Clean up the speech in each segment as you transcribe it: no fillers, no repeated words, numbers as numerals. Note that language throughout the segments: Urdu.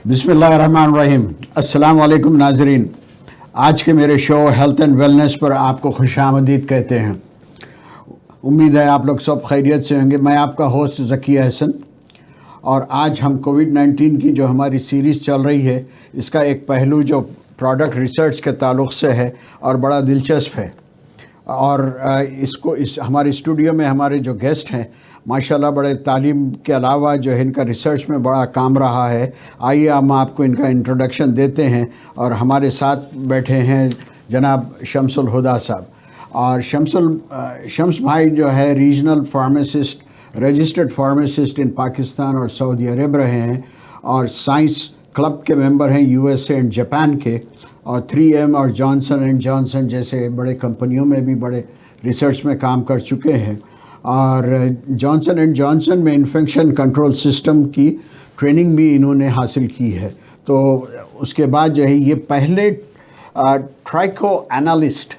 بسم اللہ الرحمن الرحیم. السلام علیکم ناظرین. آج کے میرے شو ہیلتھ اینڈ ویلنس پر آپ کو خوش آمدید کہتے ہیں. امید ہے آپ لوگ سب خیریت سے ہوں گے. میں آپ کا ہوسٹ ذکی احسن، اور آج ہم کووڈ-19 کی جو ہماری سیریز چل رہی ہے اس کا ایک پہلو جو پروڈکٹ ریسرچ کے تعلق سے ہے اور بڑا دلچسپ ہے. اور ہمارے اسٹوڈیو میں ہمارے جو گیسٹ ہیں ماشاءاللہ بڑے تعلیم کے علاوہ جو ہے ان کا ریسرچ میں بڑا کام رہا ہے. آئیے ہم آپ کو ان کا انٹروڈکشن دیتے ہیں. اور ہمارے ساتھ بیٹھے ہیں جناب شمس الہدا صاحب. اور شمس بھائی جو ہے ریجنل فارماسسٹ، رجسٹرڈ فارماسسٹ ان پاکستان اور سعودی عرب رہے ہیں، اور سائنس کلب کے ممبر ہیں USA اینڈ جاپان کے، اور 3M اور جانسن اینڈ جانسن جیسے بڑے کمپنیوں میں بھی بڑے ریسرچ میں کام کر چکے ہیں. اور جانسن اینڈ جانسن میں انفیکشن کنٹرول سسٹم کی ٹریننگ بھی انہوں نے حاصل کی ہے. تو اس کے بعد جو ہے یہ پہلے ٹرائکو انالسٹ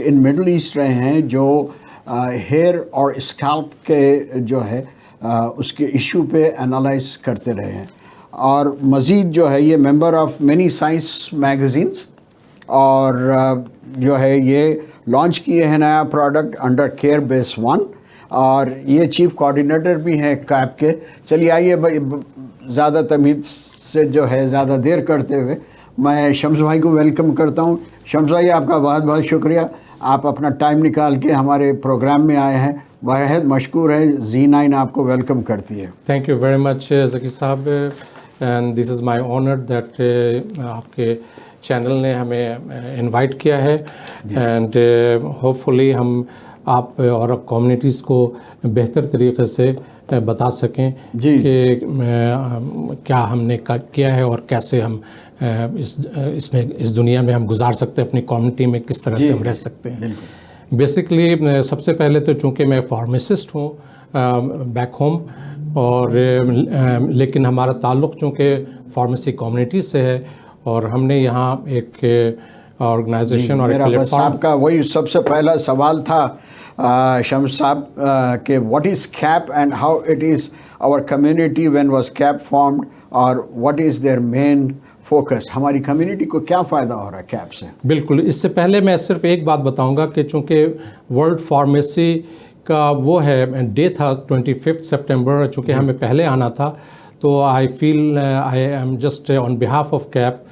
ان مڈل ایسٹ رہے ہیں جو ہیئر اور اسکالپ کے جو ہے اس کے ایشو پہ انالائز کرتے رہے ہیں. اور مزید جو ہے یہ member of many science magazines, اور جو ہے یہ لانچ کیے ہیں نیا پروڈکٹ انڈر کیئر بیس 1، اور یہ چیف کوآرڈینیٹر بھی ہیں کیپ کے. چلیے آئیے زیادہ تمہید سے جو ہے زیادہ دیر کرتے ہوئے میں شمس بھائی کو ویلکم کرتا ہوں. شمس بھائی آپ کا بہت بہت شکریہ، آپ اپنا ٹائم نکال کے ہمارے پروگرام میں آئے ہیں. بہت مشکور ہے. Z9 آپ کو ویلکم کرتی ہے. تھینک یو ویری مچ ذکی صاحب، and this is my owner that آپ کے چینل نے ہمیں انوائٹ کیا ہے، اینڈ ہوپ فلی ہم آپ اور کمیونٹیز کو بہتر طریقے سے بتا سکیں کہ کیا ہم نے کیا ہے اور کیسے ہم اس دنیا میں ہم گزار سکتے ہیں، اپنی کمیونٹی میں کس طرح سے ہم رہ سکتے ہیں. بیسکلی سب سے پہلے تو چونکہ میں فارماسسٹ ہوں بیک ہوم، اور لیکن ہمارا تعلق چونکہ فارمیسی کمیونٹی سے ہے، اور ہم نے یہاں ایک آرگنائزیشن اور ایک پلیٹ فارم. آپ کا وہی سب سے پہلا سوال تھا شمس صاحب کہ what is CAP and how it is our community when was CAP formed, اور what is their main focus. ہماری کمیونٹی کو کیا فائدہ ہو رہا ہے کیپ سے؟ بالکل. اس سے پہلے میں صرف ایک بات بتاؤں گا کہ چونکہ ورلڈ فارمیسی کا وہ ہے ڈے تھا 25 سپٹمبر، چونکہ ہمیں پہلے آنا تھا، تو I feel I am just on behalf of CAP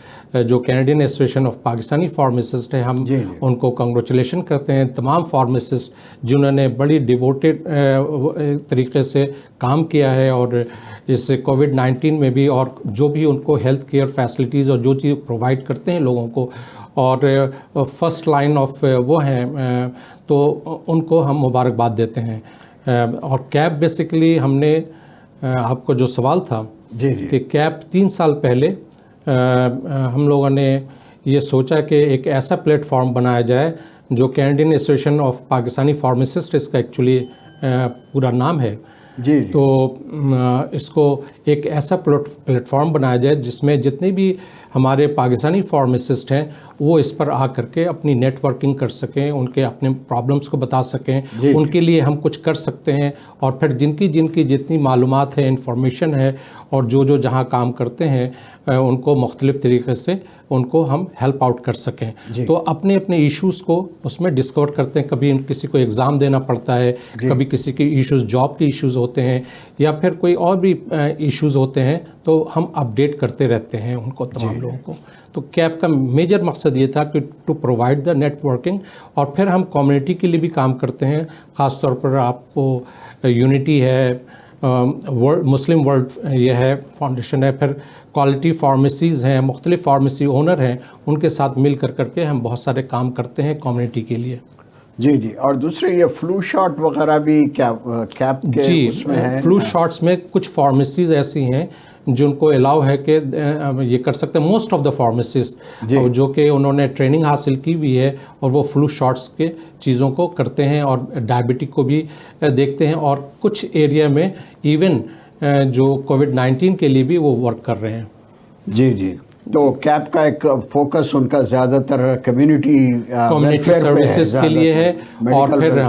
جو Canadian Association of Pakistani pharmacist ہے، ہم ان کو کنگریچولیشن کرتے ہیں. تمام فارماسسٹ جنہوں نے بڑی ڈیووٹیڈ طریقے سے کام کیا ہے، اور اس کووڈ-19 میں بھی، اور جو بھی ان کو ہیلتھ کیئر فیسلٹیز اور جو چیز پرووائڈ کرتے ہیں لوگوں کو، اور فرسٹ لائن آف وہ ہیں، تو ان کو ہم مبارکباد دیتے ہیں. اور کیپ بیسیکلی ہم نے آپ کو جو سوال تھا کہ کیپ 3 سال پہلے ہم لوگوں نے یہ سوچا کہ ایک ایسا پلیٹ فارم بنایا جائے جو Canadian Association of Pakistani pharmacist, اس کا ایکچولی پورا نام ہے. تو اس کو ایک ایسا پلیٹ فارم بنایا جائے جس میں جتنے بھی ہمارے پاکستانی فارماسسٹ ہیں وہ اس پر آ کر کے اپنی نیٹ ورکنگ کر سکیں، ان کے اپنے پرابلمس کو بتا سکیں، ان کے لیے ہم کچھ کر سکتے ہیں، اور پھر جن کی جتنی معلومات ہے، انفارمیشن ہے، اور جو جہاں کام کرتے ہیں ان کو مختلف طریقے سے ان کو ہم ہیلپ آؤٹ کر سکیں. تو اپنے ایشوز کو اس میں ڈسکور کرتے ہیں. کبھی کسی کو ایگزام دینا پڑتا ہے، کبھی کسی کے ایشوز جاب کے ایشوز ہوتے ہیں، یا پھر کوئی اور بھی ایشوز ہوتے ہیں، تو ہم اپڈیٹ کرتے رہتے ہیں ان کو، تمام لوگوں کو. تو کیپ کا میجر مقصد یہ تھا کہ to provide the networking, اور پھر ہم کمیونٹی کے لیے بھی کام کرتے ہیں. خاص طور پر آپ کو یونٹی ہے، مسلم ورلڈ یہ ہے فاؤنڈیشن ہے، پھر کوالٹی فارمیسیز ہیں، مختلف فارمیسی اونر ہیں، ان کے ساتھ مل کر کے ہم بہت سارے کام کرتے ہیں کمیونٹی کے لیے. جی. اور دوسرے یہ فلو شاٹ وغیرہ بھی کیپ کے اس میں ہے؟ فلو شاٹس میں کچھ فارمیسیز ایسی ہیں جن کو الاؤ ہے کہ یہ کر سکتے ہیں. موسٹ آف دا فارمیسسٹ جو کہ انہوں نے ٹریننگ حاصل کی ہوئی ہے، اور وہ فلو شاٹس کے چیزوں کو کرتے ہیں، اور ڈائبٹک کو بھی دیکھتے ہیں، اور کچھ ایریا میں ایون جو کووڈ-19 کے لیے بھی وہ ورک کر رہے ہیں. جی. تو کیپ کا ایک فوکس ان کا زیادہ تر کمیونٹی سروسز کے لیے ہے، اور پھر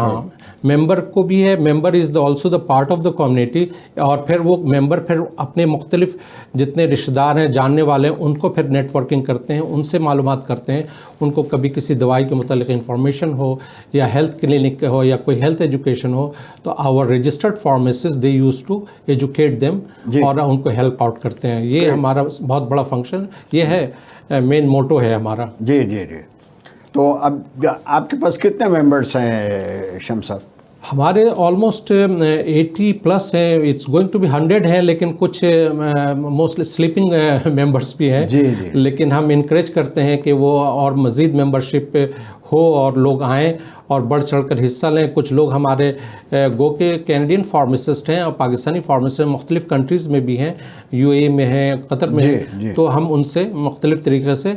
ممبر کو بھی ہے، member is also the part of the community, اور پھر وہ ممبر پھر اپنے مختلف جتنے رشتہ دار ہیں جاننے والے ہیں ان کو پھر نیٹ ورکنگ کرتے ہیں، ان سے معلومات کرتے ہیں، ان کو کبھی کسی دوائی کے متعلق انفارمیشن ہو یا ہیلتھ کلینک ہو یا کوئی ہیلتھ ایجوکیشن ہو تو our registered pharmacist they use to educate them اور ان کو ہیلپ آؤٹ کرتے ہیں. یہ ہمارا بہت بڑا فنکشن یہ ہے، مین موٹو ہے ہمارا. جی جی جی. تو اب آپ کے پاس کتنے ممبرس ہیں شمس صاحب؟ ہمارے آلموسٹ 80 پلس ہیں، اٹس گوئنگ ٹو بی 100 ہیں، لیکن کچھ موسٹلی سلیپنگ ممبرس بھی ہیں. جی جی. لیکن ہم انکریج کرتے ہیں کہ وہ اور مزید ممبرشپ ہو اور لوگ آئیں اور بڑھ چڑھ کر حصہ لیں. کچھ لوگ ہمارے گو کے کینیڈین فارمیسسٹ ہیں اور پاکستانی فارمیسسٹ مختلف کنٹریز میں بھی ہیں، یو اے میں ہیں، قطر میں ہیں، تو ہم ان سے مختلف طریقے سے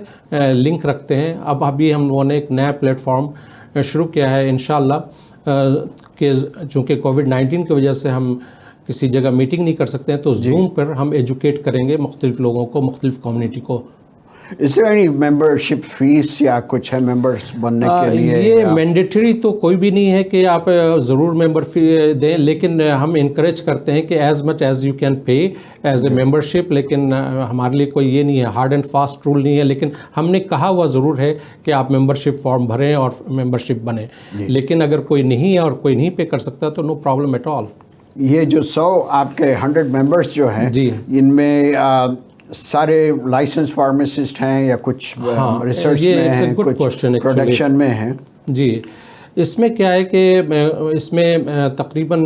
لنک رکھتے ہیں. اب ابھی ہم لوگوں نے ایک نیا پلیٹ فارم شروع کیا ہے انشاءاللہ، کہ چونکہ کووڈ-19 کی وجہ سے ہم کسی جگہ میٹنگ نہیں کر سکتے ہیں تو زوم پر ہم ایجوکیٹ کریں گے مختلف لوگوں کو، مختلف کمیونٹی کو. اس سے اینی ممبرشپ فیس یا کچھ ہے ممبرس بننے کے لیے؟ یہ مینڈیٹری تو کوئی بھی نہیں ہے کہ آپ ضرور ممبر فی دیں، لیکن ہم انکریج کرتے ہیں کہ as much as you can pay as a membership. لیکن ہمارے لیے کوئی یہ نہیں ہے، ہارڈ اینڈ فاسٹ رول نہیں ہے، لیکن ہم نے کہا ہوا ضرور ہے کہ آپ ممبرشپ فارم بھریں اور ممبرشپ بنیں. لیکن اگر کوئی نہیں ہے اور کوئی نہیں پے کر سکتا تو نو پرابلم ایٹ آل. یہ جو 100 آپ کے 100 ممبرس جو ہیں جی ان میں سارے لائسنس فارمیسسٹ ہیں یا کچھ ریسرچ میں ہیں، کچھ پروڈکشن میں ہیں؟ جی اس میں کیا ہے کہ اس میں تقریباً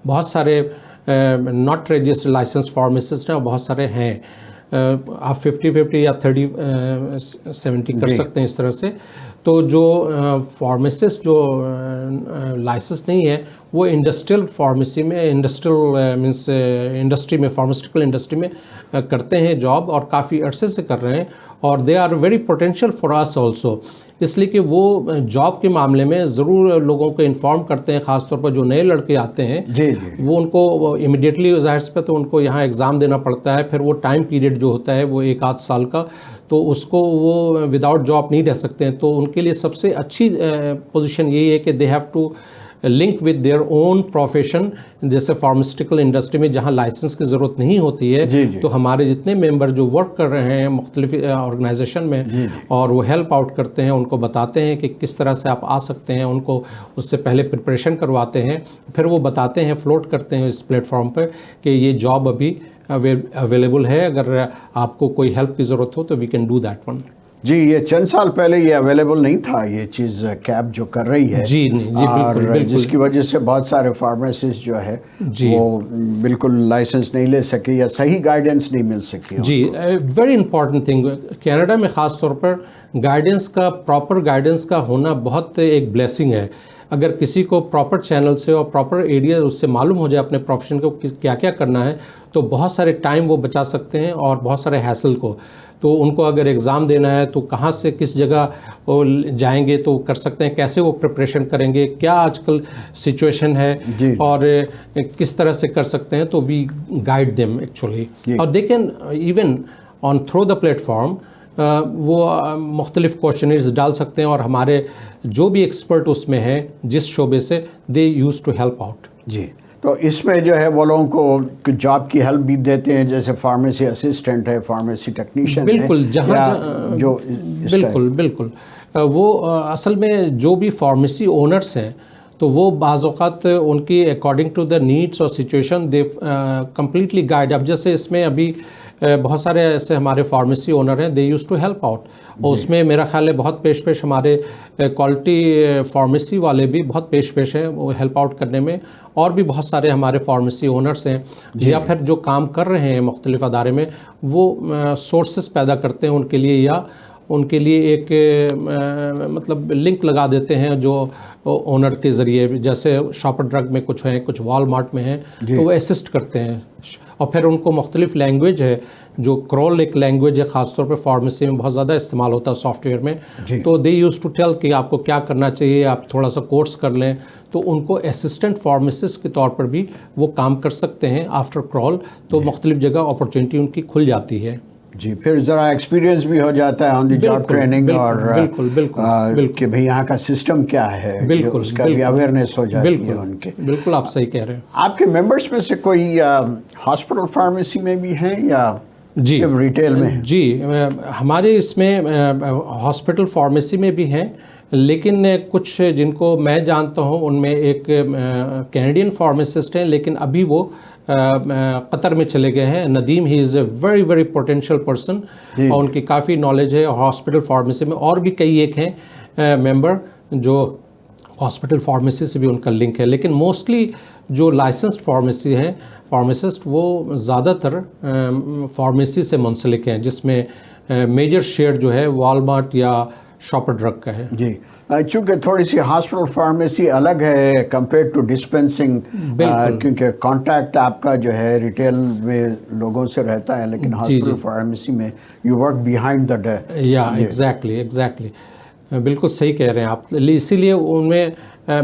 بہت سارے ناٹ رجسٹرڈ لائسنس فارمیسسٹ ہیں اور بہت سارے ہیں. آپ 50-50 یا 30-70 کر سکتے ہیں اس طرح سے. تو جو فارمیسسٹ جو لائسنس نہیں ہے وہ انڈسٹریل فارمیسی میں، انڈسٹریل مینس انڈسٹری میں، فارماسیوٹیکل انڈسٹری میں کرتے ہیں جاب اور کافی عرصے سے کر رہے ہیں، اور they are very potential for us also. اس لیے کہ وہ جاب کے معاملے میں ضرور لوگوں کو انفارم کرتے ہیں، خاص طور پر جو نئے لڑکے آتے ہیں جی جی وہ ان کو امیڈیٹلی ظاہر سے تو ان کو یہاں ایگزام دینا پڑتا ہے، پھر وہ ٹائم پیریڈ جو ہوتا ہے وہ 1-8 سال کا، تو اس کو وہ وداؤٹ جاب نہیں رہ سکتے ہیں. تو ان کے لیے سب سے اچھی پوزیشن یہی ہے کہ they have to link with their own profession. جیسے فارماسیوٹیکل انڈسٹری میں جہاں لائسنس کی ضرورت نہیں ہوتی ہے تو ہمارے جتنے ممبر جو ورک کر رہے ہیں مختلف آرگنائزیشن میں اور وہ ہیلپ آؤٹ کرتے ہیں، ان کو بتاتے ہیں کہ کس طرح سے آپ آ سکتے ہیں، ان کو اس سے پہلے پریپریشن کرواتے ہیں، پھر وہ بتاتے ہیں، فلوٹ کرتے ہیں اس پلیٹ فارم پہ کہ یہ جاب ابھی اویلیبل ہے، اگر آپ کو کوئی ہیلپ کی ضرورت ہو تو we can do that one. جی یہ چند سال پہلے یہ اویلیبل نہیں تھا، یہ چیز کیب جو کر رہی ہے جی بالکل بالکل، جس کی وجہ سے بہت سارے فارمیسسٹ جو ہے وہ بالکل لائسنس نہیں لے سکے یا صحیح گائیڈنس نہیں مل سکی. جی ویری امپورٹنٹ تھنگ، کینیڈا میں خاص طور پر گائیڈنس کا، پراپر گائیڈنس کا ہونا بہت ایک بلیسنگ ہے. اگر کسی کو پراپر چینل سے اور پراپر ایریا اس سے معلوم ہو جائے اپنے پروفیشن کو کیا کیا کرنا ہے تو بہت سارے ٹائم وہ بچا سکتے ہیں اور بہت سارے ہیسل کو. تو ان کو اگر ایگزام دینا ہے تو کہاں سے کس جگہ جائیں گے تو کر سکتے ہیں، کیسے وہ پریپریشن کریں گے، کیا آج کل سچویشن ہے اور کس طرح سے کر سکتے ہیں، تو وی گائیڈ دیم ایکچولی. اور they can even on through the platform وہ مختلف کوشچنرز ڈال سکتے ہیں اور ہمارے جو بھی ایکسپرٹ اس میں ہیں جس شعبے سے دے یوز ٹو ہیلپ آؤٹ. جی تو اس میں جو ہے وہ لوگوں کو جاب کی ہیلپ بھی دیتے ہیں، جیسے فارمیسی اسسٹنٹ ہے، فارمیسی ٹیکنیشین، بالکل جہاں جو بالکل بالکل وہ اصل میں جو بھی فارمیسی اونرس ہیں تو وہ بعض اوقات ان کی اکارڈنگ ٹو دا نیڈس اور سچویشن دے کمپلیٹلی گائیڈ. اب جیسے اس میں ابھی بہت سارے ایسے ہمارے فارمیسی اونر ہیں، دے یوز ٹو ہیلپ آؤٹ، اور اس میں میرا خیال ہے بہت پیش ہمارے کوالٹی فارمیسی والے بھی بہت پیش ہیں وہ ہیلپ آؤٹ کرنے میں. اور بھی بہت سارے ہمارے فارمیسی اونرس ہیں یا پھر جو کام کر رہے ہیں مختلف ادارے میں وہ سورسز پیدا کرتے ہیں ان کے لیے، یا ان کے لیے ایک مطلب لنک لگا دیتے ہیں جو اونر کے ذریعے، جیسے شاپر ڈرگ میں کچھ ہیں، کچھ وال مارٹ میں ہیں، تو وہ اسسٹ کرتے ہیں. اور پھر ان کو مختلف لینگویج ہے، جو کرول ایک لینگویج ہے خاص طور پہ فارمیسی میں بہت زیادہ استعمال ہوتا ہے سافٹ ویئر میں، تو دے یوز ٹو ٹیل کہ آپ کو کیا کرنا چاہیے، آپ تھوڑا سا کورس کر لیں. تو ان کو اسسٹنٹ فارمیسسٹ کے طور پر بھی وہ کام کر سکتے ہیں آفٹر کرول، تو مختلف جگہ اپرچونٹی ان کی کھل جاتی ہے. جی پھر ذرا ایکسپیرینس بھی ہو جاتا ہے آن دی جاب بالکل، ٹریننگ بالکل، اور بالکل، بالکل، بالکل۔ کہ بھئی یہاں کا سسٹم کیا ہے، بالکل، اس کا بھی بالکل، اویئرنیس ہو جاتی ہے بالکل، ان کے۔ بالکل آپ صحیح کہہ رہے ہیں۔ آپ کے ممبرس میں سے کوئی ہاسپٹل فارمیسی میں بھی ہیں یا جی صرف ریٹیل میں ہیں؟ جی ہمارے اس میں ہاسپٹل فارمیسی میں بھی ہیں، لیکن کچھ جن کو میں جانتا ہوں ان میں ایک کینیڈین فارمیسسٹ ہیں، لیکن ابھی وہ قطر میں چلے گئے ہیں۔ Nadeem he is a very very potential person, اور ان کی کافی نالج ہے ہاسپٹل فارمیسی میں۔ اور بھی کئی ایک ہیں ممبر جو ہاسپٹل فارمیسی سے بھی ان کا لنک ہے، لیکن موسٹلی جو لائسنسڈ فارمیسی ہیں فارمیسسٹ وہ زیادہ تر فارمیسی سے منسلک ہیں، جس میں میجر شیئر جو ہے والمارٹ یا شاپر ڈرگ کا ہے۔ جی چونکہ تھوڑی سی ہاسپٹل فارمیسی الگ ہے کمپیئر ٹو ڈسپینسنگ، کیونکہ کانٹیکٹ آپ کا جو ہے ریٹیل میں لوگوں سے رہتا ہے، لیکن ہاسپٹل فارمیسی میں you work behind the day. یا ایگزیکٹلی بالکل صحیح کہہ رہے ہیں آپ۔ اسی لیے ان میں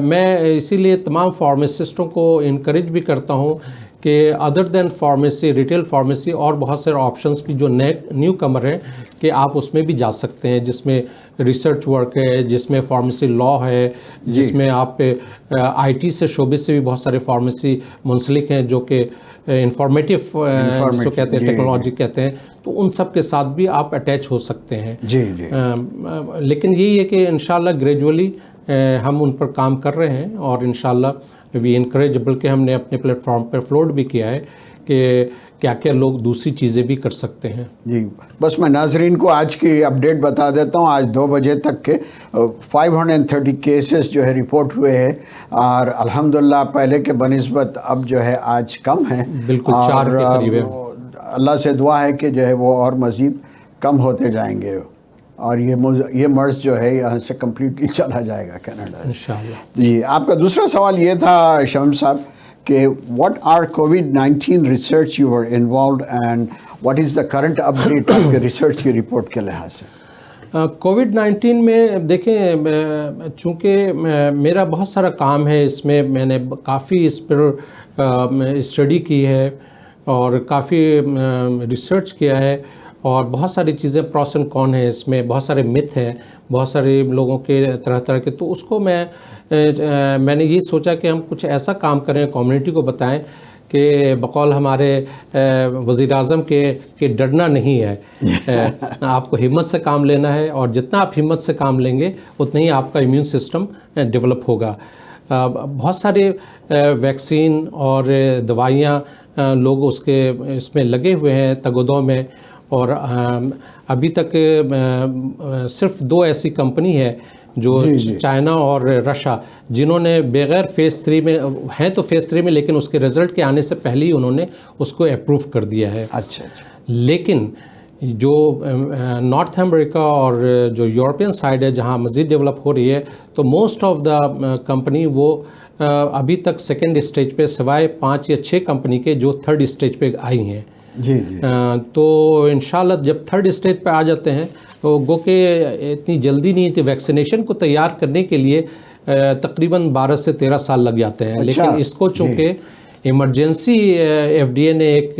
میں اسی لیے تمام فارمیسسٹوں کو انکریج بھی کرتا ہوں کہ ادر دین فارمیسی، ریٹیل فارمیسی اور بہت سارے آپشنس بھی جو نیو کمر ہیں کہ آپ اس میں بھی جا سکتے ہیں، جس میں ریسرچ ورک ہے، جس میں فارمیسی لا ہے، جس میں آپ آئی ٹی سے شعبے سے بھی بہت سارے فارمیسی منسلک ہیں جو کہ انفارمیٹیو جس کو کہتے ہیں ٹیکنالوجی کہتے ہیں، تو ان سب کے ساتھ بھی آپ اٹیچ ہو سکتے ہیں۔ جی جی لیکن یہی ہے کہ انشاءاللہ گریجولی ہم ان پر کام کر رہے ہیں، اور انشاءاللہ وی انکریج، بلکہ ہم نے اپنے پلیٹ فارم پر فلوٹ بھی کیا ہے کہ کیا کیا لوگ دوسری چیزیں بھی کر سکتے ہیں۔ جی بس میں ناظرین کو آج کی اپڈیٹ بتا دیتا ہوں۔ آج 2 بجے تک کے 530 کیسز جو ہے رپورٹ ہوئے ہیں، اور الحمدللہ پہلے کے بنسبت اب جو ہے آج کم ہیں، بالکل 4 کے قریب ہے۔ اللہ سے دعا ہے کہ جو ہے وہ اور مزید کم ہوتے جائیں گے، اور یہ مرض جو ہے یہاں سے کمپلیٹلی چلا جائے گا کینیڈا سے۔ انشاءاللہ۔ جی آپ کا دوسرا سوال یہ تھا شمیم صاحب کہ what are COVID-19 research you were involved and what is the current update آپ کے ریسرچ کی رپورٹ کے لحاظ سے؟ کووڈ-19 میں دیکھیں، چونکہ میرا بہت سارا کام ہے اس میں نے کافی اس پر اسٹڈی کی ہے اور کافی ریسرچ کیا ہے، اور بہت ساری چیزیں پروس اینڈ کون ہیں اس میں، بہت سارے متھ ہیں، بہت سارے لوگوں کے طرح طرح کے، تو اس کو میں نے یہ سوچا کہ ہم کچھ ایسا کام کریں، کمیونٹی کو بتائیں کہ بقول ہمارے وزیر اعظم کے ڈرنا نہیں ہے، آپ کو ہمت سے کام لینا ہے، اور جتنا آپ ہمت سے کام لیں گے اتنا ہی آپ کا امیون سسٹم ڈیولپ ہوگا۔ بہت سارے ویکسین اور دوائیاں لوگ اس میں لگے ہوئے ہیں تگودوں میں، اور ابھی تک صرف 2 ایسی کمپنی ہے جو چائنا اور رشیا، جنہوں نے بغیر فیز 3 میں ہیں، تو فیز 3 میں، لیکن اس کے رزلٹ کے آنے سے پہلے ہی انہوں نے اس کو اپروو کر دیا ہے۔ اچھا لیکن جو نارتھ امریکہ اور جو یورپین سائڈ ہے جہاں مزید ڈیولپ ہو رہی ہے، تو موسٹ آف دا کمپنی وہ ابھی تک سیکنڈ اسٹیج پہ، سوائے 5 یا 6 کمپنی کے جو تھرڈ اسٹیج پہ آئی ہیں۔ جی جی تو انشاءاللہ جب تھرڈ اسٹیج پہ آ جاتے ہیں تو گو کہ اتنی جلدی نہیں تھی، ویکسینیشن کو تیار کرنے کے لیے تقریباً 12 سے 13 سال لگ جاتے ہیں، لیکن اس کو چونکہ ایمرجنسی ایف ڈی اے نے ایک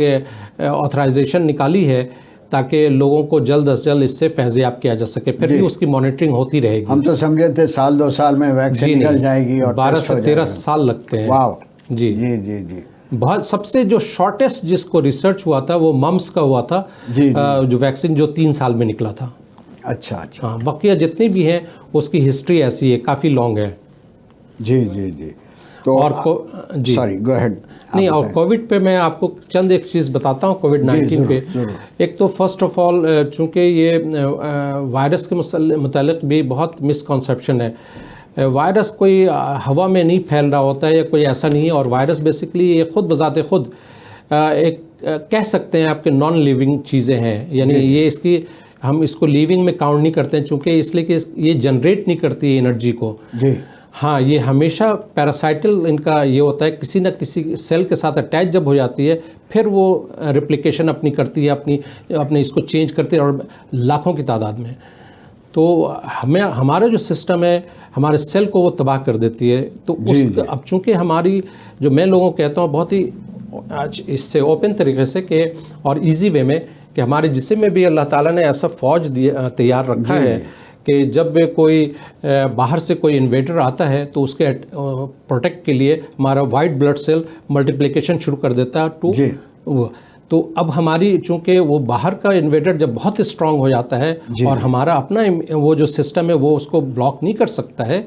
آتھرائزیشن نکالی ہے تاکہ لوگوں کو جلد از جلد اس سے فیضیاب کیا جا سکے، پھر بھی اس کی مانیٹرنگ ہوتی رہے گی۔ ہم تو سمجھے تھے 2 سال میں ویکسین نکل جائے گی، اور 12 سے 13 سال لگتے ہیں۔ واو جی جی جی جی بہت سب سے جو شارٹیسٹ جس کو ریسرچ ہوا تھا وہ ممس کا ہوا تھا، جو ویکسین جو 3 سال میں نکلا تھا۔ اچھا اچھا ہاں، بقیہ جتنی بھی ہیں اس کی ہسٹری ایسی ہے، کافی لانگ ہے۔ جی جی جی تو اور جی سوری گو ہیڈ۔ نہیں، اور کووڈ پہ میں آپ کو چند ایک چیز بتاتا ہوں کووڈ-19 پہ۔ ایک تو فرسٹ آف آل چونکہ یہ وائرس کے متعلق بھی بہت مسکنسیپشن ہے۔ وائرس کوئی ہوا میں نہیں پھیل رہا ہوتا ہے یا کوئی ایسا نہیں ہے، اور وائرس بیسکلی یہ خود بذات خود ایک کہہ سکتے ہیں آپ کے نان لیونگ چیزیں ہیں، یعنی یہ اس کی ہم اس کو لیونگ میں کاؤنٹ نہیں کرتے ہیں، چونکہ اس لیے کہ یہ جنریٹ نہیں کرتی ہے انرجی کو۔ جی ہاں، یہ ہمیشہ پیراسائٹل ان کا یہ ہوتا ہے، کسی نہ کسی سیل کے ساتھ اٹیچ جب ہو جاتی ہے پھر وہ ریپلیکیشن اپنی کرتی ہے، اپنے اس کو چینج کرتی ہے، اور لاکھوں کی تعداد میں۔ تو ہمارا جو سسٹم ہے ہمارے سیل کو وہ تباہ کر دیتی ہے۔ تو اب چونکہ ہماری جو میں لوگوں کو کہتا ہوں بہت ہی اس سے اوپن طریقے سے کہ اور ایزی وے میں کہ ہمارے جسم میں بھی اللہ تعالیٰ نے ایسا فوج تیار رکھا ہے کہ جب کوئی باہر سے کوئی انویڈر آتا ہے تو اس کے پروٹیکٹ کے لیے ہمارا وائٹ بلڈ سیل ملٹیپلیکیشن شروع کر دیتا ہے تو اب ہماری چونکہ وہ باہر کا انویڈر جب بہت اسٹرانگ ہو جاتا ہے اور ہمارا اپنا وہ جو سسٹم ہے وہ اس کو بلاک نہیں کر سکتا ہے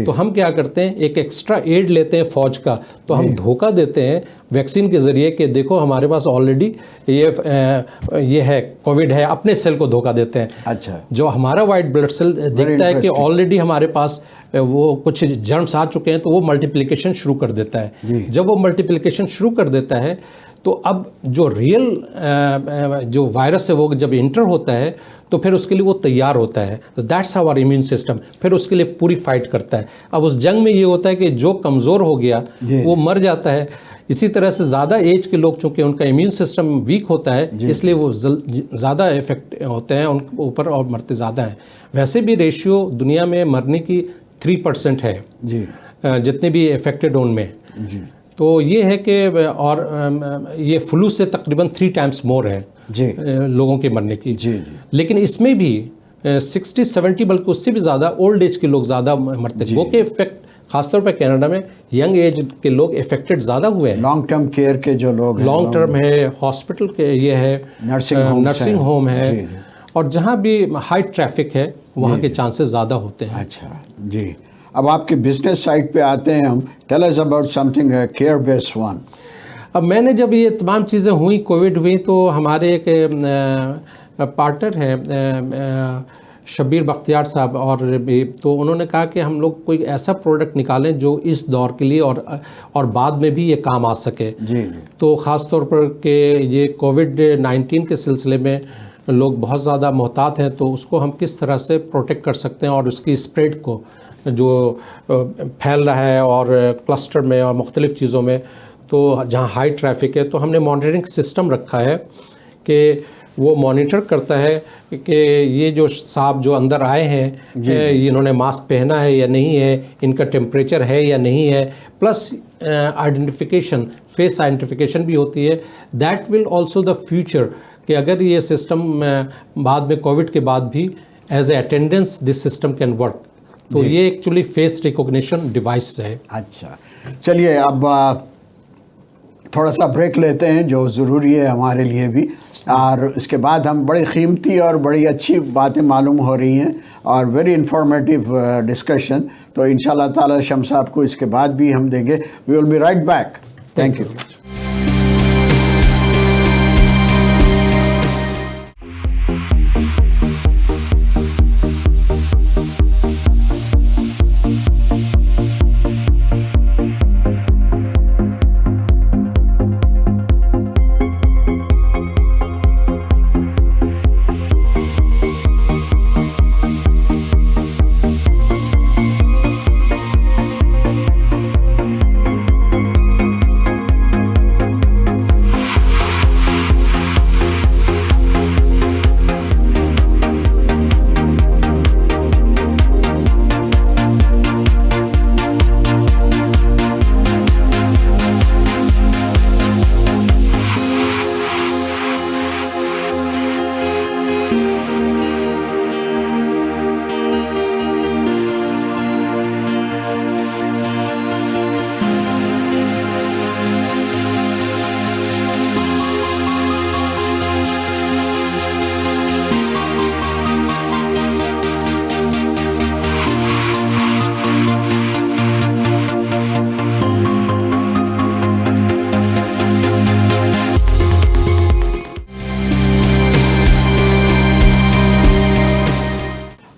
تو ہم کیا کرتے ہیں ایک ایکسٹرا ایڈ لیتے ہیں فوج کا تو ہم دھوکہ دیتے ہیں ویکسین کے ذریعے کہ دیکھو ہمارے پاس آلریڈی یہ ہے کووڈ ہے اپنے سیل کو دھوکہ دیتے ہیں. اچھا جو ہمارا وائٹ بلڈ سیل دیکھتا ہے کہ آلریڈی ہمارے پاس وہ کچھ جرمس آ چکے ہیں تو وہ ملٹیپلیکیشن شروع کر دیتا ہے. جب وہ ملٹیپلیکیشن شروع کر دیتا ہے تو اب جو ریئل جو وائرس ہے وہ جب انٹر ہوتا ہے تو پھر اس کے لیے وہ تیار ہوتا ہے. دیٹس آور امیون سسٹم پھر اس کے لیے پوری فائٹ کرتا ہے. اب اس جنگ میں یہ ہوتا ہے کہ جو کمزور ہو گیا وہ مر جاتا ہے. اسی طرح سے زیادہ ایج کے لوگ چونکہ ان کا امیون سسٹم ویک ہوتا ہے اس لیے وہ زیادہ افیکٹ ہوتے ہیں ان کے اوپر اور مرتے زیادہ ہیں. ویسے بھی ریشیو دنیا میں مرنے کی 3% ہے جتنے بھی افیکٹڈ ان میں. تو یہ ہے کہ اور یہ فلو سے تقریباً 3 times مور ہے لوگوں کے مرنے کی. لیکن اس میں بھی 60-70 بلکہ اس سے بھی زیادہ اولڈ ایج کے لوگ زیادہ مرتے ہیں. وہ کہ افیکٹ خاص طور پہ کینیڈا میں ینگ ایج کے لوگ افیکٹڈ زیادہ ہوئے ہیں. لانگ ٹرم کیئر کے جو لوگ لانگ ٹرم ہے ہاسپٹل کے یہ ہے نرسنگ ہوم ہے اور جہاں بھی ہائی ٹریفک ہے وہاں کے چانسز زیادہ ہوتے ہیں. اچھا جی اب آپ کے بزنس سائٹ پہ آتے ہیں ہم. Tell us about something care base one. اب میں نے جب یہ تمام چیزیں ہوئیں کووڈ ہوئی تو ہمارے ایک پارٹنر ہیں شبیر بختیار صاحب اور بھی تو انہوں نے کہا کہ ہم لوگ کوئی ایسا پروڈکٹ نکالیں جو اس دور کے لیے اور بعد میں بھی یہ کام آ سکے. تو خاص طور پر کہ یہ کووڈ-19 کے سلسلے میں لوگ بہت زیادہ محتاط ہیں تو اس کو ہم کس طرح سے پروٹیکٹ کر سکتے ہیں اور اس کی اسپریڈ کو جو پھیل رہا ہے اور کلسٹر میں اور مختلف چیزوں میں تو جہاں ہائی ٹریفک ہے تو ہم نے مانیٹرنگ سسٹم رکھا ہے کہ وہ مانیٹر کرتا ہے کہ یہ جو صاحب جو اندر آئے ہیں انہوں نے ماسک پہنا ہے یا نہیں ہے, ان کا ٹیمپریچر ہے یا نہیں ہے, پلس آئیڈینٹیفیکیشن فیس آئیڈینٹیفیکیشن بھی ہوتی ہے. That will also the future کہ اگر یہ سسٹم بعد میں کووڈ کے بعد بھی as a attendance this system can work. تو یہ ایکچولی فیس ریکوگنیشن ڈیوائس ہے. اچھا چلیے اب تھوڑا سا بریک لیتے ہیں جو ضروری ہے ہمارے لیے بھی, اور اس کے بعد ہم بڑی قیمتی اور بڑی اچھی باتیں معلوم ہو رہی ہیں اور ویری انفارمیٹیو ڈسکشن. تو انشاءاللہ تعالی شمس صاحب کو اس کے بعد بھی ہم دیں گے. We will be right back. Thank you.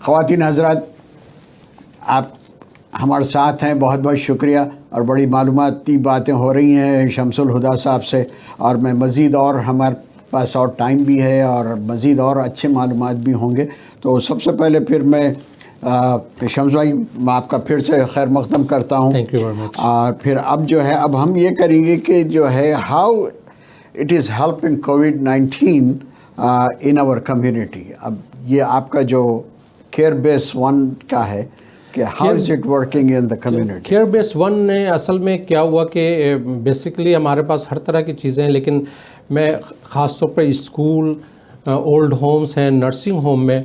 خواتین حضرات آپ ہمارے ساتھ ہیں, بہت بہت شکریہ. اور بڑی معلوماتی باتیں ہو رہی ہیں شمس الہدا صاحب سے, اور میں مزید اور ہمارے پاس اور ٹائم بھی ہے اور مزید اور اچھے معلومات بھی ہوں گے. تو سب سے پہلے پھر میں شمس بھائی آپ کا پھر سے خیر مقدم کرتا ہوں. Thank you very much. اور پھر اب جو ہے اب ہم یہ کریں گے کہ جو ہے ہاؤ اٹ از ہیلپنگ کووڈ-19 ان آور کمیونٹی. اب یہ آپ کا جو کیئر بیس ون کا ہے کہ how is it working in the community. Care base one نے اصل میں کیا ہوا کہ بیسکلی ہمارے پاس ہر طرح کی چیزیں ہیں, لیکن میں خاص طور پر اسکول اولڈ ہومس ہیں, نرسنگ ہوم میں,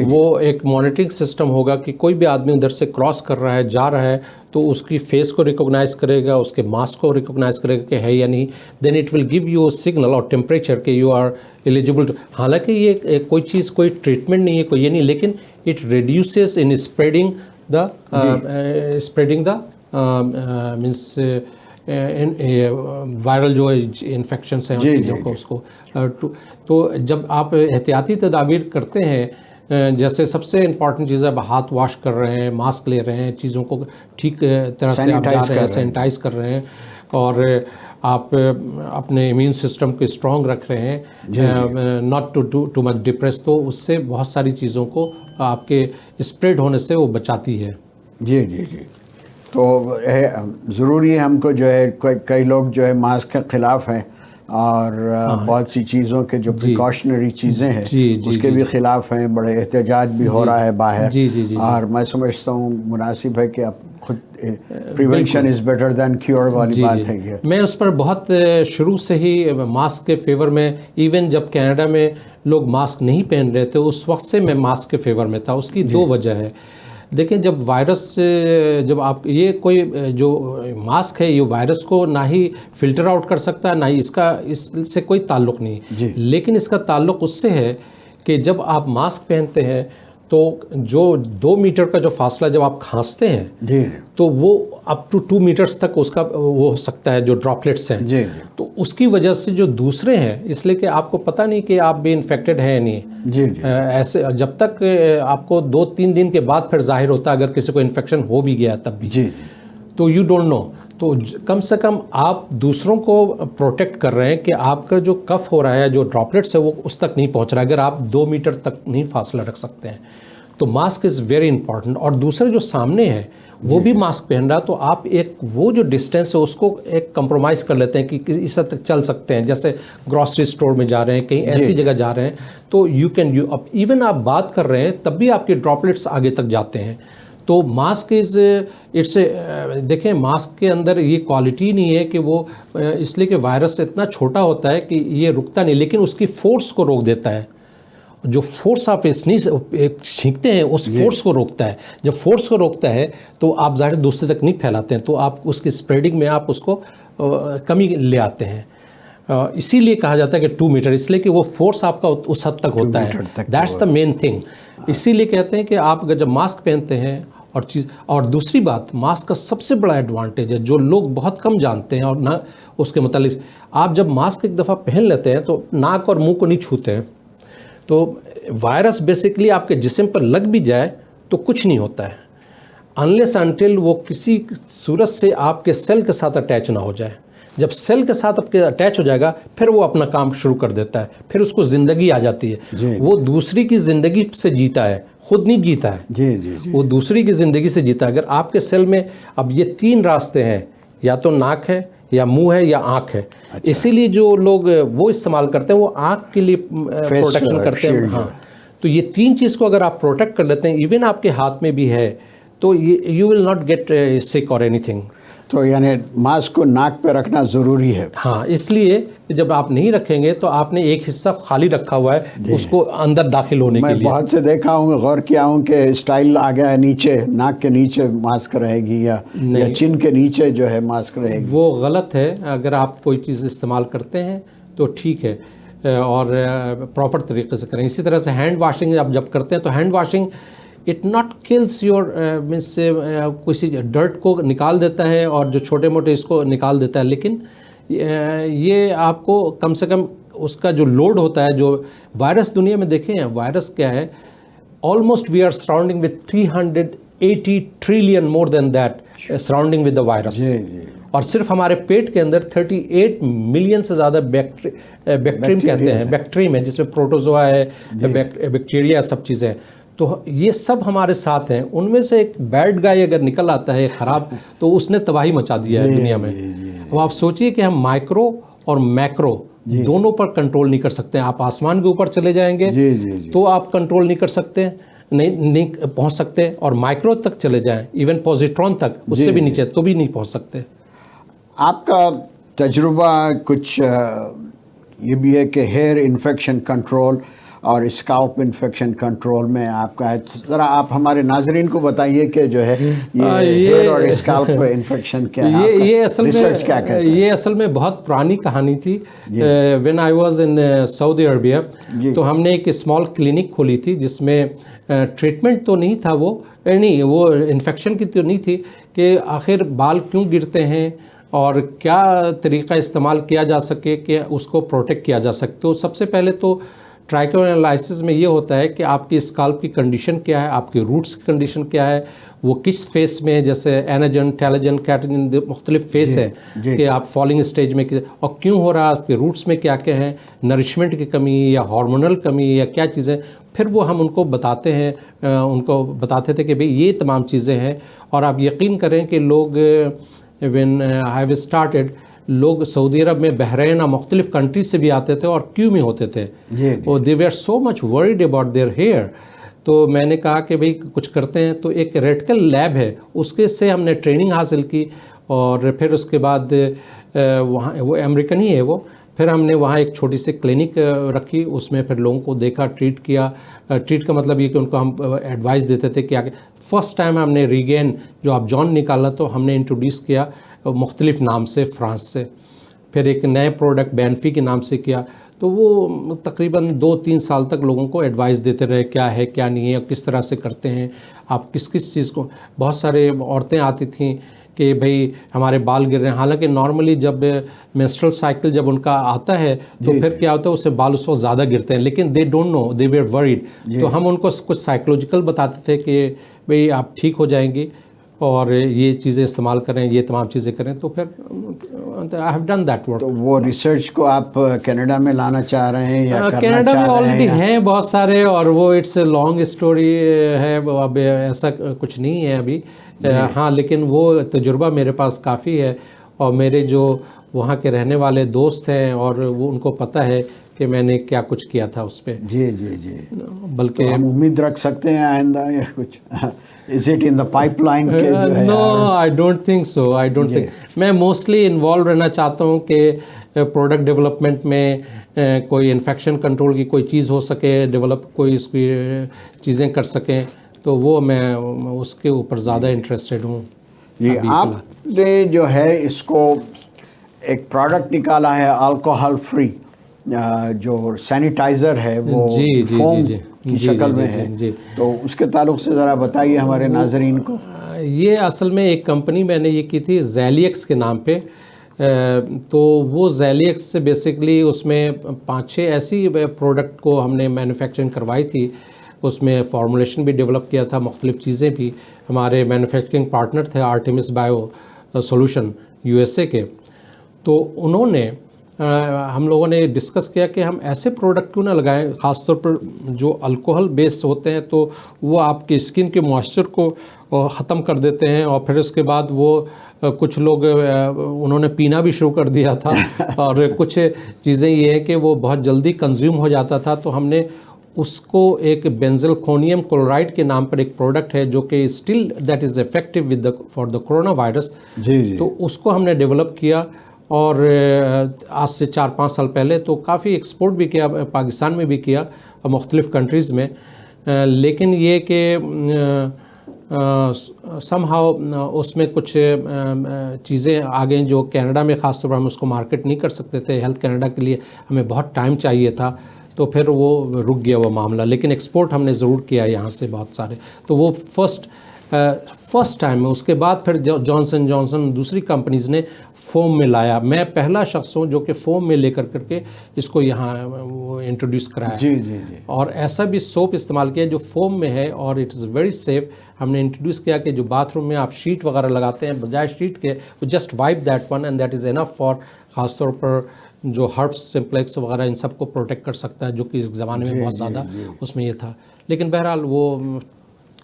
وہ ایک مانیٹرنگ سسٹم ہوگا کہ کوئی بھی آدمی ادھر سے کراس کر رہا ہے, جا رہا ہے, تو اس کی فیس کو ریکوگنائز کرے گا, اس کے ماسک کو ریکوگنائز کرے گا کہ ہے یا نہیں. Then it will give you signal اور ٹیمپریچر کہ یو آر ایلیجبل. حالانکہ یہ کوئی چیز, کوئی ٹریٹمنٹ نہیں ہے, کوئی یہ نہیں, لیکن it reduces in spreading the means viral جو انفیکشنس ہیں ان چیزوں کو, اس کو. تو جب آپ احتیاطی تدابیر کرتے ہیں, جیسے سب سے امپورٹنٹ چیز ہے آپ ہاتھ واش کر رہے ہیں, ماسک لے رہے ہیں, چیزوں کو ٹھیک طرح سے آپ جا رہے ہیں, سینیٹائز کر رہے ہیں, اور آپ اپنے امیون سسٹم کو اسٹرانگ رکھ رہے ہیں, ناٹ ٹو مچ ڈپریس, تو اس سے بہت ساری چیزوں کو آپ کے اسپریڈ ہونے سے وہ بچاتی ہے. جی جی جی. تو ضروری ہے ہم کو جو ہے, کئی لوگ جو ہے ماسک کے خلاف ہیں اور بہت سی چیزوں کے جو پریکاشنری چیزیں ہیں اس کے بھی خلاف ہیں, بڑے احتجاج بھی ہو رہا ہے باہر. اور میں سمجھتا ہوں مناسب ہے کہ آپ خود prevention is better than cure والی بات ہے. میں اس پر بہت شروع سے ہی ماسک کے فیور میں, ایون جب کینیڈا میں لوگ ماسک نہیں پہن رہے تھے اس وقت سے میں ماسک کے فیور میں تھا. اس کی دو وجہ ہے. دیکھیں, جب وائرس, جب آپ یہ کوئی جو ماسک ہے یہ وائرس کو نہ ہی فلٹر آؤٹ کر سکتا ہے, نہ ہی اس سے کوئی تعلق نہیں, لیکن اس کا تعلق اس سے ہے کہ جب آپ ماسک پہنتے ہیں تو جو 2 میٹر کا جو فاصلہ جب آپ کھانستے ہیں تو وہ اپ ٹو 2 میٹرز تک اس کا وہ ہو سکتا ہے, جو ڈراپلیٹس ہیں. تو اس کی وجہ سے جو دوسرے ہیں, اس لیے کہ آپ کو پتہ نہیں کہ آپ بھی انفیکٹڈ ہیں یا نہیں, ایسے جب تک آپ کو 2-3 دن کے بعد پھر ظاہر ہوتا ہے اگر کسی کو انفیکشن ہو بھی گیا تب بھی, تو یو ڈونٹ نو. تو کم سے کم آپ دوسروں کو پروٹیکٹ کر رہے ہیں کہ آپ کا جو کف ہو رہا ہے, جو ڈراپلیٹس ہے وہ اس تک نہیں پہنچ رہا ہے, اگر آپ 2 میٹر تک نہیں فاصلہ رکھ سکتے ہیں. تو ماسک از ویری امپورٹنٹ. اور دوسرے جو سامنے ہے وہ بھی ماسک پہن رہا, تو آپ ایک وہ جو ڈسٹینس ہے اس کو ایک کمپرومائز کر لیتے ہیں کہ اس حد تک چل سکتے ہیں. جیسے گروسری اسٹور میں جا رہے ہیں, کہیں ایسی جگہ جا رہے ہیں, تو یو کین ایون آپ بات کر رہے ہیں تب بھی آپ کے ڈراپلیٹس آگے تک جاتے ہیں. تو ماسک دیکھیں, ماسک کے اندر یہ کوالٹی نہیں ہے کہ وہ, اس لیے کہ وائرس اتنا چھوٹا ہوتا ہے کہ یہ رکتا نہیں, لیکن اس کی فورس کو روک دیتا ہے. جو فورس آپ چھینکتے ہیں اس فورس کو روکتا ہے. جب فورس کو روکتا ہے تو آپ ظاہر دوسرے تک نہیں پھیلاتے ہیں, تو آپ اس کی اسپریڈنگ میں آپ اس کو کمی لے آتے ہیں. اسی لیے کہا جاتا ہے کہ 2 میٹر, اس لیے کہ وہ فورس آپ کا اس حد تک ہوتا ہے. That's the main thing. اسی لیے کہتے ہیں کہ آپ اگر جب ماسک پہنتے ہیں اور دوسری بات, ماسک کا سب سے بڑا ایڈوانٹیج ہے جو لوگ بہت کم جانتے ہیں اور نہ اس کے متعلق, آپ جب ماسک ایک دفعہ پہن لیتے ہیں تو ناک اور منہ کو نہیں چھوتے ہیں. تو وائرس بیسیکلی آپ کے جسم پر لگ بھی جائے تو کچھ نہیں ہوتا ہے, انلیس انٹل وہ کسی صورت سے آپ کے سیل کے ساتھ اٹیچ نہ ہو جائے. جب سیل کے ساتھ آپ کے اٹیچ ہو جائے گا پھر وہ اپنا کام شروع کر دیتا ہے, پھر اس کو زندگی آ جاتی ہے. وہ دوسری کی زندگی سے جیتا ہے, خود نہیں جیتا ہے. وہ دوسری کی زندگی سے جیتا ہے. اگر آپ کے سیل میں اب یہ 3 راستے ہیں, یا تو ناک ہے, یا منہ ہے, یا آنکھ ہے. اسی لیے جو لوگ وہ استعمال کرتے ہیں وہ آنکھ کے لیے پروٹیکشن کرتے ہیں. ہاں, تو یہ 3 چیز کو اگر آپ پروٹیکٹ کر لیتے ہیں, ایون آپ کے ہاتھ میں بھی ہے, تو یو ول ناٹ گیٹ سک اور اینی تھنگ. تو یعنی ماسک کو ناک پہ رکھنا ضروری ہے. ہاں, اس لیے جب آپ نہیں رکھیں گے تو آپ نے ایک حصہ خالی رکھا ہوا ہے اس کو اندر داخل ہونے کے لیے. میں بہت سے دیکھا ہوں, غور کیا ہوں کہ اسٹائل آ گیا ہے نیچے, ناک کے نیچے ماسک رہے گی یا چن کے نیچے جو ہے ماسک رہے گی. وہ غلط ہے. اگر آپ کوئی چیز استعمال کرتے ہیں تو ٹھیک ہے, اور پراپر طریقے سے کریں. اسی طرح سے ہینڈ واشنگ آپ جب کرتے ہیں تو hand washing it not kills your means کسی ڈرٹ کو نکال دیتا ہے اور جو چھوٹے موٹے اس کو نکال دیتا ہے, لیکن یہ آپ کو کم سے کم اس کا جو لوڈ ہوتا ہے, جو وائرس دنیا میں دیکھیں ہیں, وائرس کیا ہے, almost we are surrounding with 380 trillion more than that surrounding with the virus. اور صرف ہمارے پیٹ کے اندر 38 ملین سے زیادہ بیکٹریم کہتے ہیں, بیکٹریم ہے جس میں پروٹوزوا ہے, بیکٹیریا, سب چیزیں. تو یہ سب ہمارے ساتھ ہیں. ان میں سے ایک بیڈ گائے اگر نکل آتا ہے خراب, تو اس نے تباہی مچا دیا ہے دنیا میں. اب آپ سوچئے کہ ہم مائکرو اور میکرو دونوں پر کنٹرول نہیں کر سکتے ہیں. آپ آسمان کے اوپر چلے جائیں گے تو آپ کنٹرول نہیں کر سکتے, نہیں پہنچ سکتے, اور مائکرو تک چلے جائیں, ایون پوزیٹرون تک, اس سے بھی نیچے تو بھی نہیں پہنچ سکتے. آپ کا تجربہ کچھ یہ بھی ہے کہ ہیئر انفیکشن کنٹرول اور اسکالپ انفیکشن کنٹرول میں آپ کا ہے. ذرا آپ ہمارے ناظرین کو بتائیے کہ جو ہے یہ ہیئر اور اسکالپ انفیکشن کیا ہے, یہ اصل ریسرچ کیا کہتا ہے؟ یہ اصل میں بہت پرانی کہانی تھی. وین آئی واز ان سعودی عربیہ, تو ہم نے ایک اسمال کلینک کھولی تھی جس میں ٹریٹمنٹ تو نہیں تھا, وہ نہیں وہ انفیکشن کی تو نہیں تھی کہ آخر بال کیوں گرتے ہیں اور کیا طریقہ استعمال کیا جا سکے کہ اس کو پروٹیکٹ کیا جا سکے. تو سب سے پہلے تو ٹرائکو انالائسس میں یہ ہوتا ہے کہ آپ کی اسکالپ کی کنڈیشن کیا ہے, آپ کے روٹس کی کنڈیشن کیا ہے, وہ کس فیس میں, جیسے ایناجن, ٹیلجن, کیٹجن, مختلف فیس ہے کہ آپ فالنگ اسٹیج میں اور کیوں ہو رہا ہے, آپ کے روٹس میں کیا کیا ہیں, نرشمنٹ کی کمی یا ہارمونل کمی یا کیا چیزیں. پھر وہ ہم ان کو بتاتے ہیں, ان کو بتاتے تھے کہ بھئی یہ تمام چیزیں ہیں. اور آپ یقین کریں کہ لوگ وین آئی ہیو اسٹارٹیڈ, لوگ سعودی عرب میں, بحرین اور مختلف کنٹریز سے بھی آتے تھے اور کیوں میں ہوتے تھے. اور they were so much worried about their hair. تو میں نے کہا کہ بھئی کچھ کرتے ہیں. تو ایک ریڈیکل لیب ہے, اس کے سے ہم نے ٹریننگ حاصل کی, اور پھر اس کے بعد وہاں, وہ امریکن ہی ہے وہ, پھر ہم نے وہاں ایک چھوٹی سی کلینک رکھی, اس میں پھر لوگوں کو دیکھا, ٹریٹ کیا. ٹریٹ کا مطلب یہ کہ ان کو ہم ایڈوائس دیتے تھے کہ آگے. فرسٹ ٹائم ہم نے ریگین جو آپ جان نکالا تو ہم نے انٹروڈیوس کیا مختلف نام سے فرانس سے. پھر ایک نئے پروڈکٹ بینفی کے نام سے کیا. تو وہ تقریباً 2-3 سال تک لوگوں کو ایڈوائس دیتے رہے کیا ہے کیا نہیں ہے, کس طرح سے کرتے ہیں آپ, کس کس چیز کو. بہت سارے عورتیں آتی تھیں کہ بھئی ہمارے بال گر رہے ہیں, حالانکہ نارملی جب مینسٹرل سائیکل جب ان کا آتا ہے تو پھر کیا ہوتا ہے, اس سے بال اس وقت زیادہ گرتے ہیں, لیکن they don't know, they were worried. تو ہم ان کو کچھ سائیکولوجیکل بتاتے تھے کہ بھئی آپ ٹھیک ہو جائیں گی اور یہ چیزیں استعمال کریں, یہ تمام چیزیں کریں. تو پھر I have done that work. تو وہ ریسرچ کو آپ کینیڈا میں لانا چاہ رہے ہیں یا کرنا کینیڈا چاہ میں رہے آلریڈی ہیں؟ ہیں بہت سارے, اور وہ اٹس اے لانگ اسٹوری ہے, اب ایسا کچھ نہیں ہے ابھی. ہاں لیکن وہ تجربہ میرے پاس کافی ہے, اور میرے جو وہاں کے رہنے والے دوست ہیں اور وہ ان کو پتہ ہے کہ میں نے کیا کچھ کیا تھا اس پہ. جی جی جی. بلکہ ہم امید رکھ سکتے ہیں آئندہ یا کچھ, is it in the pipeline کے جو ہے؟ No I don't think so, I don't think. میں موسٹلی انوالو رہنا چاہتا ہوں کہ پروڈکٹ ڈیولپمنٹ میں کوئی انفیکشن کنٹرول کی کوئی چیز ہو سکے, ڈیولپ کوئی اس کی چیزیں کر سکیں, تو وہ میں اس کے اوپر زیادہ انٹرسٹڈ ہوں. جی, آپ نے جو ہے اس کو ایک پروڈکٹ نکالا ہے الکوہل فری, جو سینیٹائزر ہے وہ فوم کی شکل میں ہے, تو اس کے تعلق سے ذرا بتائیے ہمارے ناظرین کو. یہ اصل میں ایک کمپنی میں نے یہ کی تھی زیلیکس کے نام پہ. تو وہ زیلیکس سے بیسکلی اس میں 5-6 ایسی پروڈکٹ کو ہم نے مینوفیکچرنگ کروائی تھی. اس میں فارمولیشن بھی ڈیولپ کیا تھا, مختلف چیزیں بھی. ہمارے مینوفیکچرنگ پارٹنر تھے آرٹیمس بایو سولوشن USA کے. تو انہوں نے ہم لوگوں نے ڈسکس کیا کہ ہم ایسے پروڈکٹ کیوں نہ لگائیں, خاص طور پر جو الکوہل بیس ہوتے ہیں, تو وہ آپ کی اسکن کے موئسچر کو ختم کر دیتے ہیں, اور پھر اس کے بعد وہ کچھ لوگ انہوں نے پینا بھی شروع کر دیا تھا, اور کچھ چیزیں یہ ہیں کہ وہ بہت جلدی کنزیوم ہو جاتا تھا. تو ہم نے اس کو ایک بینزل کھونیم کلورائڈ کے نام پر ایک پروڈکٹ ہے جو کہ still that is effective with for the corona virus. تو اس کو ہم نے ڈیولپ کیا, اور آج سے 4-5 سال پہلے تو کافی ایکسپورٹ بھی کیا, پاکستان میں بھی کیا, مختلف کنٹریز میں. لیکن یہ کہ سم ہاؤ اس میں کچھ چیزیں آ گئیں جو کینیڈا میں خاص طور پر ہم اس کو مارکیٹ نہیں کر سکتے تھے. ہیلتھ کینیڈا کے لیے ہمیں بہت ٹائم چاہیے تھا, تو پھر وہ رک گیا وہ معاملہ. لیکن ایکسپورٹ ہم نے ضرور کیا یہاں سے بہت سارے. تو وہ فرسٹ ٹائم ہے. اس کے بعد پھر جانسن جانسن دوسری کمپنیز نے فوم میں لایا. میں پہلا شخص ہوں جو کہ فوم میں لے کر کے اس کو یہاں وہ انٹروڈیوس کرایا. جی جی جی. اور ایسا بھی سوپ استعمال کیا جو فوم میں ہے, اور اٹ از ویری سیف. ہم نے انٹروڈیوس کیا کہ جو باتھ روم میں آپ شیٹ وغیرہ لگاتے ہیں, بجائے شیٹ کے just wipe that one and that is enough for, خاص طور پر جو ہربس سمپلیکس وغیرہ ان سب کو پروٹیکٹ کر سکتا ہے, جو کہ اس زمانے میں بہت زیادہ اس میں یہ تھا. لیکن بہرحال وہ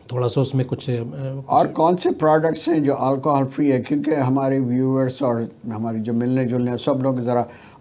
تھوڑا سا اس میں کچھ. اور کون سے پروڈکٹس ہیں جو الکوہل فری ہے؟ کیونکہ ہمارے ویورز اور ہماری جو ملنے جلنے سب لوگ ذرا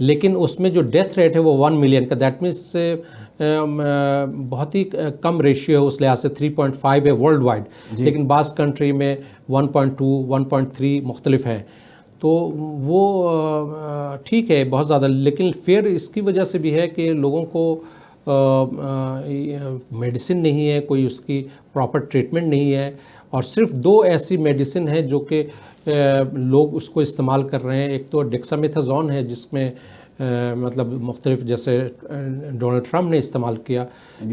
لیکن اس میں جو ڈیتھ ریٹ ہے وہ 1 ملین کا، دیٹ مینس بہت ہی کم ریشیو ہے اس لحاظ سے، 3.5 ہے ورلڈ وائڈ، لیکن بعض کنٹری میں 1.2 1.3 مختلف ہیں، تو وہ ٹھیک ہے بہت زیادہ، لیکن فیئر اس کی وجہ سے بھی ہے کہ لوگوں کو میڈیسن نہیں ہے، کوئی اس کی پراپر ٹریٹمنٹ نہیں ہے، اور صرف 2 ایسی میڈیسن ہیں جو کہ لوگ اس کو استعمال کر رہے ہیں. ایک تو ڈیکسامیتھازون ہے جس میں مطلب مختلف جیسے ڈونلڈ ٹرمپ نے استعمال کیا،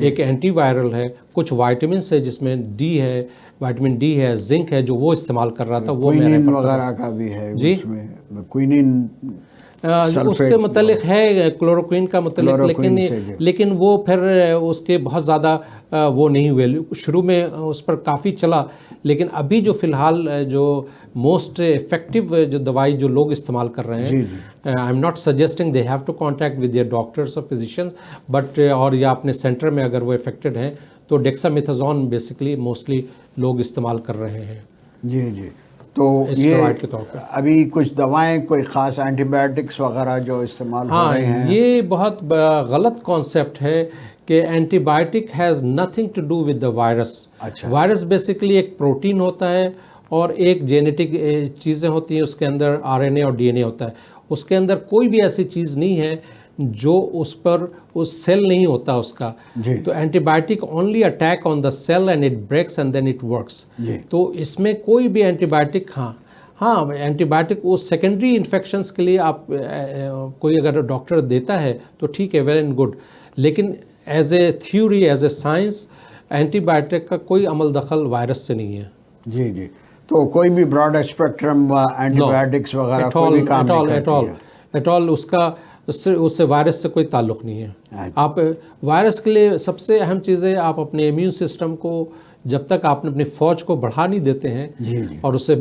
ایک اینٹی وائرل ہے، کچھ وائٹامنس ہے جس میں ڈی ہے، وائٹامن ڈی ہے، زنک ہے جو وہ استعمال کر رہا تھا، وہ میں کوئنین وغیرہ کا بھی ہے اس میں، کوئنین اس کے متعلق ہے، کلوروکوئن کا متعلق، لیکن وہ پھر اس کے بہت زیادہ وہ نہیں ہوئے، شروع میں اس پر کافی چلا، لیکن ابھی جو فی الحال جو موسٹ افیکٹو جو دوائی جو لوگ استعمال کر رہے ہیں، I am not suggesting they have to contact with their doctors اور فزیشینس، بٹ اور یا اپنے سینٹر میں اگر وہ افیکٹڈ ہیں تو ڈیکسامیتھازون بیسکلی موسٹلی لوگ استعمال کر رہے ہیں. جی تو یہ ابھی کچھ دوائیں کوئی خاص اینٹی بایوٹکس وغیرہ جو استعمال ہو رہے ہیں، یہ بہت غلط کانسیپٹ ہے کہ antibiotic has nothing to do with the virus. Virus basically ایک پروٹین ہوتا ہے اور ایک جینیٹک چیزیں ہوتی ہیں، اس کے اندر RNA اور DNA ہوتا ہے، اس کے اندر کوئی بھی ایسی چیز نہیں ہے جو اس پر اس سیل نہیں ہوتا اس کا. تو antibiotic only attack on the cell and it breaks and then it works. تو اس میں کوئی بھی اینٹی بایوٹک ہاں اینٹی بایوٹک اس سیکنڈری انفیکشنز کے لیے آپ کوئی اگر ڈاکٹر دیتا ہے تو ٹھیک ہے، ویل اینڈ گڈ، لیکن as a theory, as a science, antibiotic کا کوئی عمل دخل وائرس سے نہیں ہے. جی تو کوئی بھی براڈ اسپیکٹرم اینٹی بایوٹکس وغیرہ کوئی بھی کام نہیں کرتی ہے ایٹ آل، اس سے وائرس سے کوئی تعلق نہیں ہے. آپ وائرس کے لیے سب سے اہم چیز ہے آپ اپنے امیون سسٹم کو جب تک آپ اپنی فوج کو بڑھا نہیں دیتے ہیں اور اسے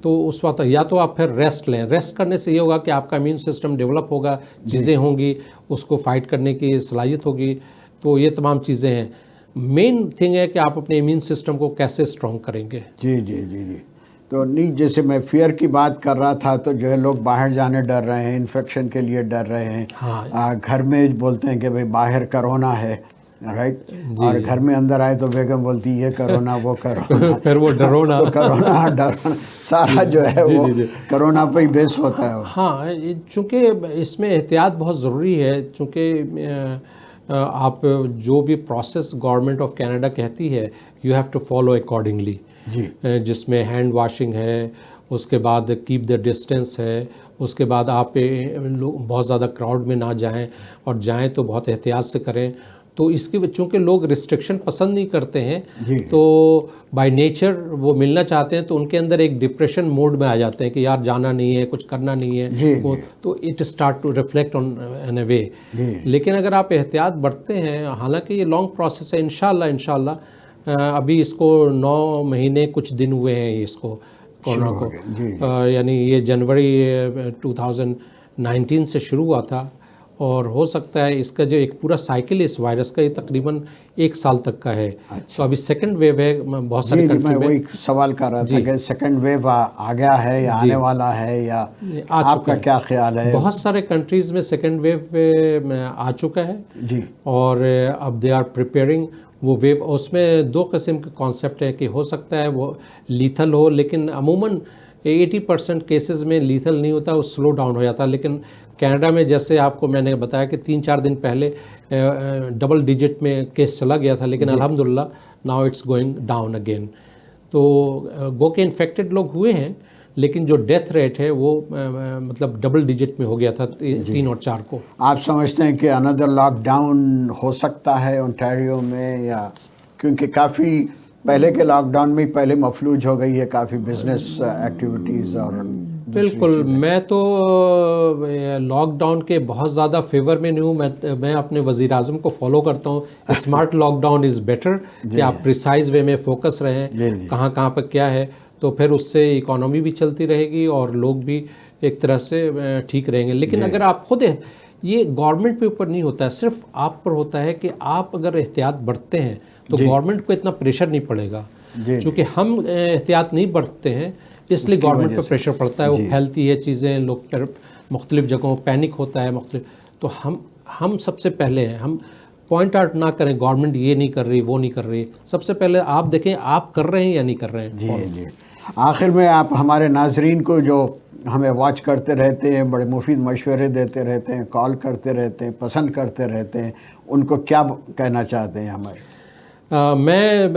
تو اس وقت یا تو آپ پھر ریسٹ لیں. ریسٹ کرنے سے یہ ہوگا کہ آپ کا امیون سسٹم ڈیولپ ہوگا، چیزیں ہوں گی، اس کو فائٹ کرنے کی صلاحیت ہوگی. تو یہ تمام چیزیں ہیں. مین تھنگ ہے کہ آپ اپنے امیون سسٹم کو کیسے اسٹرانگ کریں گے. جی تو نہیں، جیسے میں فیئر کی بات کر رہا تھا تو جو ہے لوگ باہر جانے ڈر رہے ہیں، انفیکشن کے لیے ڈر رہے ہیں. گھر میں بولتے ہیں کہ بھئی باہر کرونا ہے، رائٹ، اور گھر میں اندر آئے تو بیگم بولتی یہ کرونا وہ کرونا، پھر وہ ڈرونا، تو کرونا ڈرونا سارا جو ہے وہ کرونا پہ ہی بیس ہوتا ہے. ہاں، چونکہ اس میں احتیاط بہت ضروری ہے، چونکہ آپ جو بھی پروسیس گورنمنٹ آف کینیڈا کہتی ہے you have to follow accordingly, جس میں ہینڈ واشنگ ہے، اس کے بعد کیپ دا ڈسٹینس ہے، اس کے بعد آپ بہت زیادہ کراؤڈ میں نہ جائیں، اور جائیں تو بہت احتیاط سے کریں. تو اس کی چونکہ لوگ ریسٹرکشن پسند نہیں کرتے ہیں، تو بائی نیچر وہ ملنا چاہتے ہیں، تو ان کے اندر ایک ڈپریشن موڈ میں آ جاتے ہیں کہ یار جانا نہیں ہے، کچھ کرنا نہیں ہے، تو it start to reflect on in a way. لیکن اگر آپ احتیاط برتتے ہیں، حالانکہ یہ لانگ پروسیس ہے، انشاءاللہ ابھی اس کو 9 مہینے کچھ دن ہوئے ہیں اس کو کورونا کو، یعنی یہ جنوری 2019 سے شروع ہوا تھا، اور ہو سکتا ہے اس کا جو ایک پورا سائیکل اس وائرس کا یہ تقریباً 1 سال تک کا ہے. تو ابھی سیکنڈ ویو ہے بہت سارے کنٹری میں. میں وہی سوال کر رہا تھا کہ سیکنڈ ویو آ گیا ہے یا آنے والا ہے، یا آپ کا کیا خیال ہے؟ بہت سارے کنٹریز میں سیکنڈ ویو آ چکا ہے، اور اب دے آر پریپیئرنگ وہ ویو. اس میں 2 قسم کے کانسیپٹ ہے کہ ہو سکتا ہے وہ لیتھل ہو، لیکن عموماً 80% کیسز میں لیتھل نہیں ہوتا، وہ سلو ڈاؤن ہو جاتا. لیکن کینیڈا میں جیسے آپ کو میں نے بتایا کہ 3-4 دن پہلے ڈبل ڈیجٹ میں کیس چلا گیا تھا، لیکن الحمدللہ now it's going down again. تو گو کے انفیکٹڈ لوگ ہوئے ہیں، لیکن جو ڈیتھ ریٹ ہے وہ مطلب ڈبل ڈیجٹ میں ہو گیا تھا 3 اور 4 کو. آپ سمجھتے ہیں کہ اندر لاک ڈاؤن ہو سکتا ہے اونٹاریو میں، یا کیونکہ کافی پہلے کے لاک ڈاؤن میں پہلے مفلوج ہو گئی ہے کافی بزنس ایکٹیویٹیز؟ اور بالکل، میں تو لاک ڈاؤن کے بہت زیادہ فیور میں نہیں ہوں. میں اپنے وزیر اعظم کو فالو کرتا ہوں، smart lock down is better, کہ آپ پریسائز وے میں فوکس رہیں کہاں پہ کیا ہے، تو پھر اس سے اکانومی بھی چلتی رہے گی اور لوگ بھی ایک طرح سے ٹھیک رہیں گے. لیکن اگر آپ خود، یہ گورنمنٹ پہ اوپر نہیں ہوتا ہے، صرف آپ پر ہوتا ہے کہ آپ اگر احتیاط برتتے ہیں تو گورنمنٹ کو اتنا پریشر نہیں پڑے گا. چونکہ ہم احتیاط نہیں برتتے ہیں اس لیے گورنمنٹ پہ پریشر پڑتا ہے، وہ پھیلتی ہے چیزیں، لوگ مختلف جگہوں پینک ہوتا ہے مختلف، تو ہم سب سے پہلے ہیں، ہم پوائنٹ آؤٹ نہ کریں گورنمنٹ یہ نہیں کر رہی وہ نہیں کر رہی، سب سے پہلے آپ دیکھیں آپ کر رہے ہیں یا نہیں کر رہے ہیں. جی جی. آخر میں آپ ہمارے ناظرین کو جو ہمیں واچ کرتے رہتے ہیں، بڑے مفید مشورے دیتے رہتے ہیں، کال کرتے رہتے ہیں، پسند کرتے رہتے ہیں، ان کو کیا کہنا چاہتے ہیں ہمارے؟ میں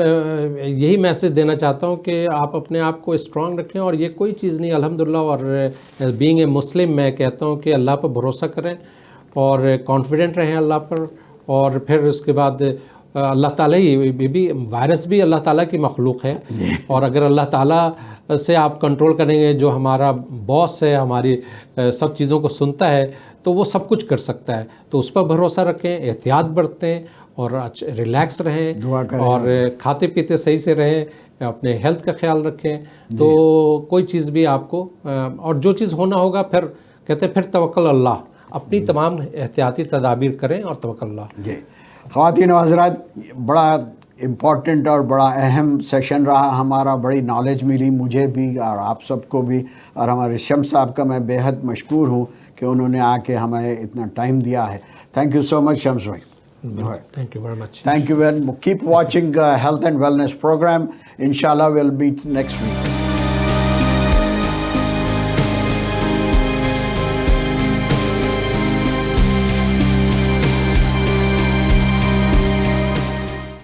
یہی میسج دینا چاہتا ہوں کہ آپ اپنے آپ کو اسٹرانگ رکھیں، اور یہ کوئی چیز نہیں الحمدللہ، اور بینگ اے مسلم میں کہتا ہوں کہ اللہ پر بھروسہ کریں اور کانفیڈنٹ رہیں اللہ پر، اور پھر اس کے بعد اللہ تعالیٰ ہی بھی وائرس بھی اللہ تعالیٰ کی مخلوق ہے، اور اگر اللہ تعالیٰ سے آپ کنٹرول کریں گے، جو ہمارا باس ہے ہماری سب چیزوں کو سنتا ہے، تو وہ سب کچھ کر سکتا ہے. تو اس پر بھروسہ رکھیں، احتیاط برتیں اور ریلیکس رہیں، دعا کریں اور کھاتے پیتے صحیح سے رہیں، اپنے ہیلتھ کا خیال رکھیں. تو کوئی چیز بھی آپ کو اور جو چیز ہونا ہوگا پھر کہتے ہیں پھر توکل اللہ، اپنی تمام احتیاطی تدابیر کریں اور توکل اللہ. جی. خواتین و حضرات، بڑا امپورٹنٹ اور بڑا اہم سیشن رہا ہمارا، بڑی نالج ملی مجھے بھی اور آپ سب کو بھی، اور ہمارے شمس صاحب کا میں بے حد مشکور ہوں کہ انہوں نے آ کے ہمیں اتنا ٹائم دیا ہے. تھینک یو سو مچ شمس بھائی. Thank you very much. Thank you. Keep watching Health and Wellness program. Inshallah, we'll meet next week.